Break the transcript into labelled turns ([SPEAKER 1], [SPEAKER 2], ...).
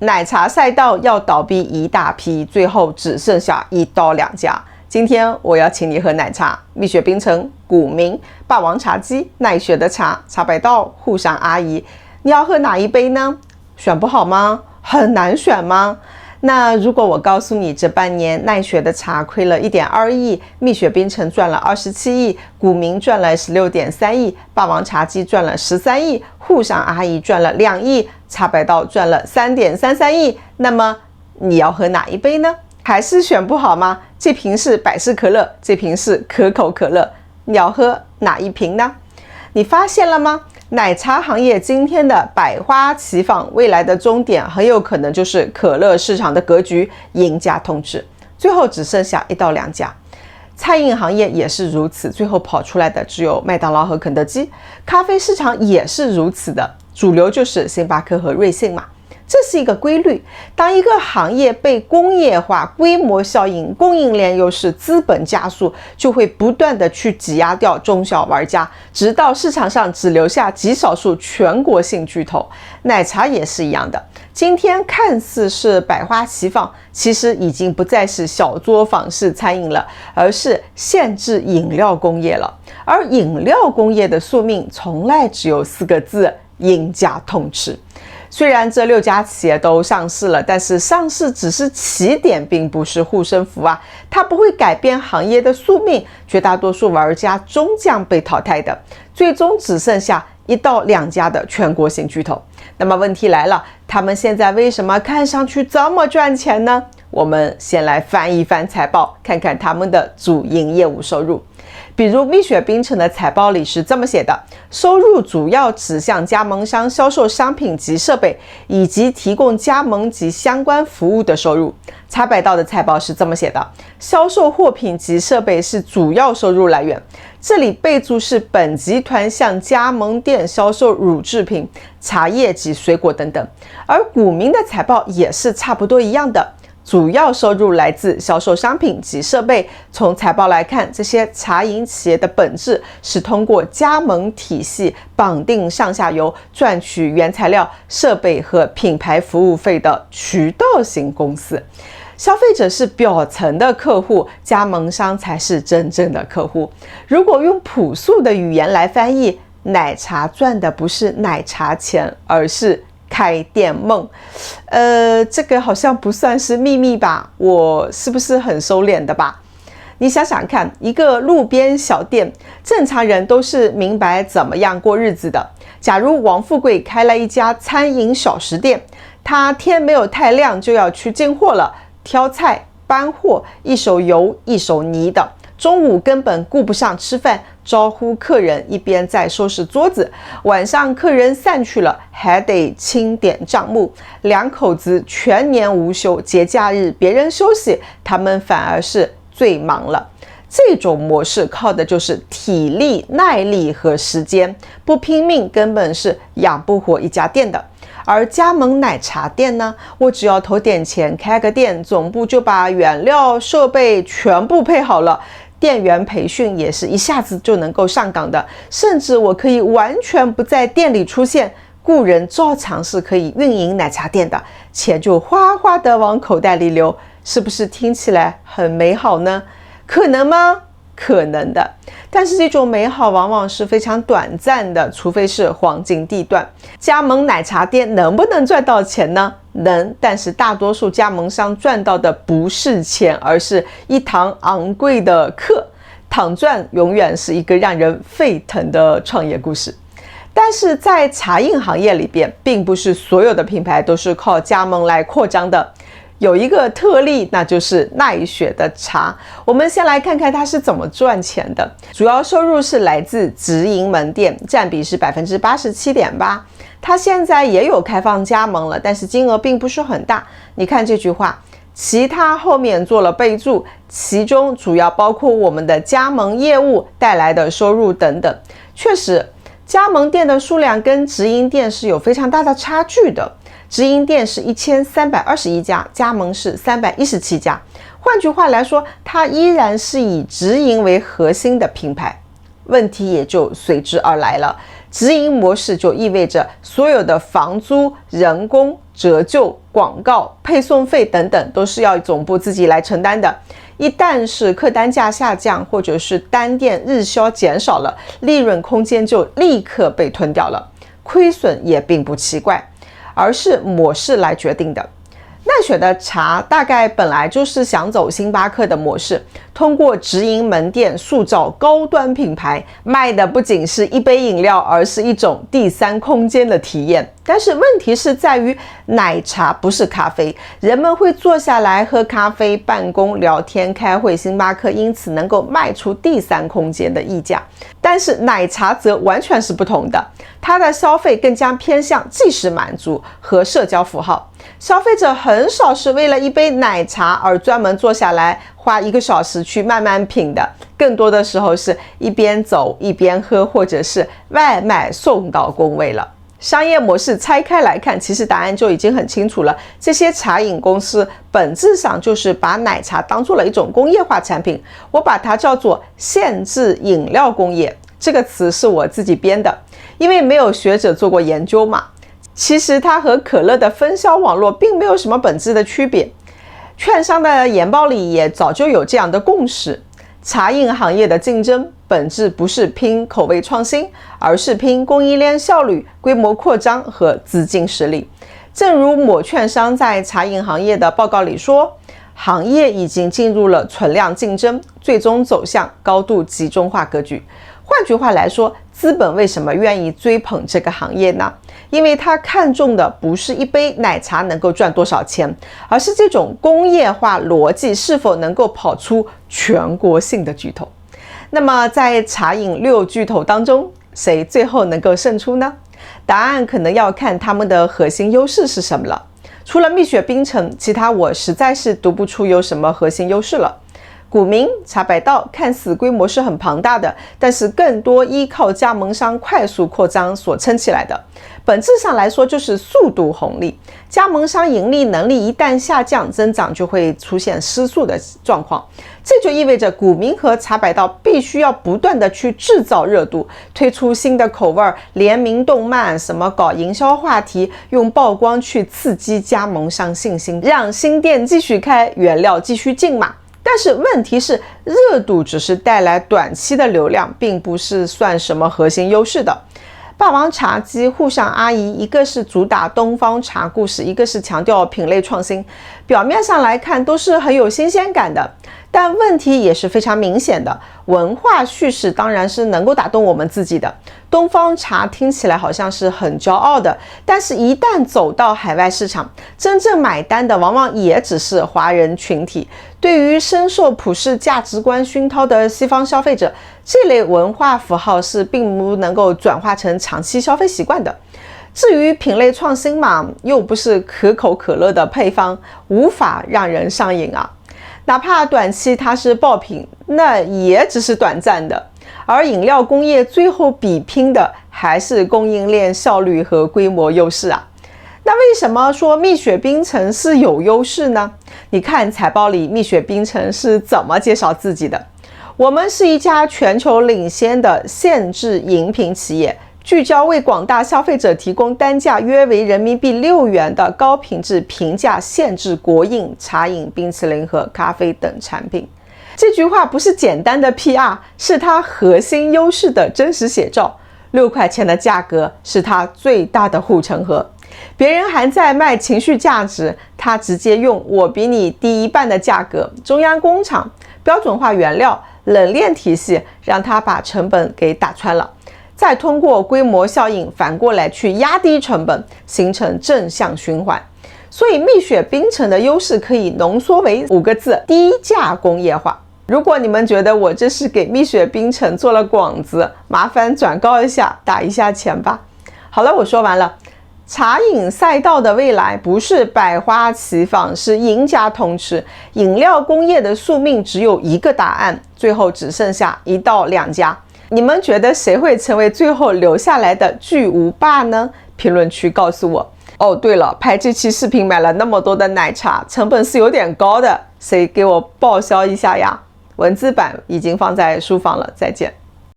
[SPEAKER 1] 奶茶赛道要倒闭一大批，最后只剩下1到2家。今天我要请你喝奶茶，蜜雪冰城、古茗、霸王茶姬、奈雪的茶、茶百道、沪上阿姨，你要喝哪一杯呢？选不好吗？很难选吗？那如果我告诉你，这半年奈雪的茶亏了1.2亿，蜜雪冰城赚了27亿，古茗赚了16.3亿，霸王茶姬赚了13亿，沪上阿姨赚了2亿，茶百道赚了3.33亿，那么你要喝哪一杯呢？还是选不好吗？这瓶是百事可乐，这瓶是可口可乐，你要喝哪一瓶呢？你发现了吗？奶茶行业今天的百花齐放，未来的终点很有可能就是可乐市场的格局赢家统治，最后只剩下1到2家。餐饮行业也是如此，最后跑出来的只有麦当劳和肯德基。咖啡市场也是如此的，主流就是星巴克和瑞幸嘛。这是一个规律，当一个行业被工业化、规模效应、供应链优势、资本加速，就会不断的去挤压掉中小玩家，直到市场上只留下极少数全国性巨头。奶茶也是一样的，今天看似是百花齐放，其实已经不再是小作坊式餐饮了，而是限制饮料工业了。而饮料工业的宿命从来只有4个字：赢家通吃。虽然这6家企业都上市了，但是上市只是起点，并不是护身符啊，它不会改变行业的宿命，绝大多数玩家终将被淘汰的，最终只剩下1到2家的全国性巨头。那么问题来了，他们现在为什么看上去这么赚钱呢？我们先来翻一翻财报，看看他们的主营业务收入。比如蜜雪冰城的财报里是这么写的：收入主要指向加盟商销售商品及设备，以及提供加盟及相关服务的收入。茶百道的财报是这么写的：销售货品及设备是主要收入来源，这里备注是本集团向加盟店销售乳制品、茶叶及水果等等。而古茗的财报也是差不多一样的，主要收入来自销售商品及设备。从财报来看，这些茶饮企业的本质是通过加盟体系绑定上下游，赚取原材料、设备和品牌服务费的渠道型公司。消费者是表层的客户，加盟商才是真正的客户。如果用朴素的语言来翻译，奶茶赚的不是奶茶钱，而是开店梦。这个好像不算是秘密吧？我是不是很收敛的吧？你想想看，一个路边小店，正常人都是明白怎么样过日子的。假如王富贵开了一家餐饮小食店，他天没有太亮就要去进货了，挑菜、搬货，一手油一手泥的。中午根本顾不上吃饭，招呼客人一边在收拾桌子，晚上客人散去了，还得清点账目。两口子全年无休，节假日别人休息，他们反而是最忙了。这种模式靠的就是体力、耐力和时间，不拼命根本是养不活一家店的。而加盟奶茶店呢，我只要投点钱开个店，总部就把原料、设备全部配好了，店员培训也是一下子就能够上岗的，甚至我可以完全不在店里出现，雇人照常是可以运营奶茶店的，钱就哗哗的往口袋里流，是不是听起来很美好呢？可能吗？可能的，但是这种美好往往是非常短暂的，除非是黄金地段。加盟奶茶店能不能赚到钱呢？能，但是大多数加盟商赚到的不是钱，而是一堂昂贵的课。躺赚永远是一个让人沸腾的创业故事。但是在茶饮行业里边，并不是所有的品牌都是靠加盟来扩张的。有一个特例，那就是奈雪的茶。我们先来看看它是怎么赚钱的。主要收入是来自直营门店，占比是 87.8%。它现在也有开放加盟了，但是金额并不是很大。你看这句话，其他后面做了备注，其中主要包括我们的加盟业务带来的收入等等。确实，加盟店的数量跟直营店是有非常大的差距的。直营店是1321家，加盟是317家。换句话来说，它依然是以直营为核心的品牌。问题也就随之而来了。直营模式就意味着所有的房租、人工、折旧、广告、配送费等等都是要总部自己来承担的。一旦是客单价下降，或者是单店日销减少了，利润空间就立刻被吞掉了，亏损也并不奇怪，而是模式来决定的。奈雪的茶大概本来就是想走星巴克的模式，通过直营门店塑造高端品牌，卖的不仅是一杯饮料，而是一种第三空间的体验。但是问题是在于奶茶不是咖啡，人们会坐下来喝咖啡、办公、聊天、开会，星巴克因此能够卖出第三空间的溢价。但是奶茶则完全是不同的，它的消费更加偏向即时满足和社交符号。消费者很少是为了一杯奶茶而专门坐下来花1个小时去慢慢品的，更多的时候是一边走一边喝，或者是外卖送到工位了。商业模式拆开来看，其实答案就已经很清楚了。这些茶饮公司本质上就是把奶茶当做了一种工业化产品，我把它叫做限制饮料工业。这个词是我自己编的，因为没有学者做过研究嘛。其实它和可乐的分销网络并没有什么本质的区别，券商的研报里也早就有这样的共识。茶饮行业的竞争本质不是拼口味创新，而是拼供应链效率、规模扩张和资金实力。正如某券商在茶饮行业的报告里说，行业已经进入了存量竞争，最终走向高度集中化格局。换句话来说，资本为什么愿意追捧这个行业呢？因为他看重的不是一杯奶茶能够赚多少钱，而是这种工业化逻辑是否能够跑出全国性的巨头。那么在茶饮6巨头当中，谁最后能够胜出呢？答案可能要看他们的核心优势是什么了。除了蜜雪冰城，其他我实在是读不出有什么核心优势了。古茗、茶百道看似规模是很庞大的，但是更多依靠加盟商快速扩张所撑起来的。本质上来说就是速度红利，加盟商盈利能力一旦下降，增长就会出现失速的状况。这就意味着古茗和茶百道必须要不断的去制造热度，推出新的口味，联名动漫，什么搞营销话题，用曝光去刺激加盟商信心，让新店继续开，原料继续进嘛。但是问题是，热度只是带来短期的流量，并不是算什么核心优势的。霸王茶姬、沪上阿姨，一个是主打东方茶故事，一个是强调品类创新，表面上来看都是很有新鲜感的，但问题也是非常明显的。文化叙事当然是能够打动我们自己的，东方茶听起来好像是很骄傲的，但是一旦走到海外市场，真正买单的往往也只是华人群体。对于深受普世价值观熏陶的西方消费者，这类文化符号是并不能够转化成长期消费习惯的。至于品类创新嘛，又不是可口可乐的配方，无法让人上瘾啊。哪怕短期它是爆品，那也只是短暂的。而饮料工业最后比拼的还是供应链效率和规模优势啊。那为什么说蜜雪冰城是有优势呢？你看财报里蜜雪冰城是怎么介绍自己的？我们是一家全球领先的限制饮品企业，聚焦为广大消费者提供单价约为人民币6元的高品质平价限制果饮、茶饮、冰淇淋和咖啡等产品。这句话不是简单的 PR， 是它核心优势的真实写照。6块钱的价格是它最大的护城河。别人还在卖情绪价值，他直接用我比你低1半的价格，中央工厂、标准化原料、冷链体系，让他把成本给打穿了，再通过规模效应反过来去压低成本，形成正向循环。所以蜜雪冰城的优势可以浓缩为5个字：低价工业化。如果你们觉得我这是给蜜雪冰城做了广子，麻烦转告一下，打一下钱吧。好了，我说完了。茶饮赛道的未来不是百花齐放，是赢家通吃。饮料工业的宿命只有一个答案，最后只剩下1到2家。你们觉得谁会成为最后留下来的巨无霸呢？评论区告诉我。哦，对了，拍这期视频买了那么多的奶茶，成本是有点高的，谁给我报销一下呀？文字版已经放在书房了，再见。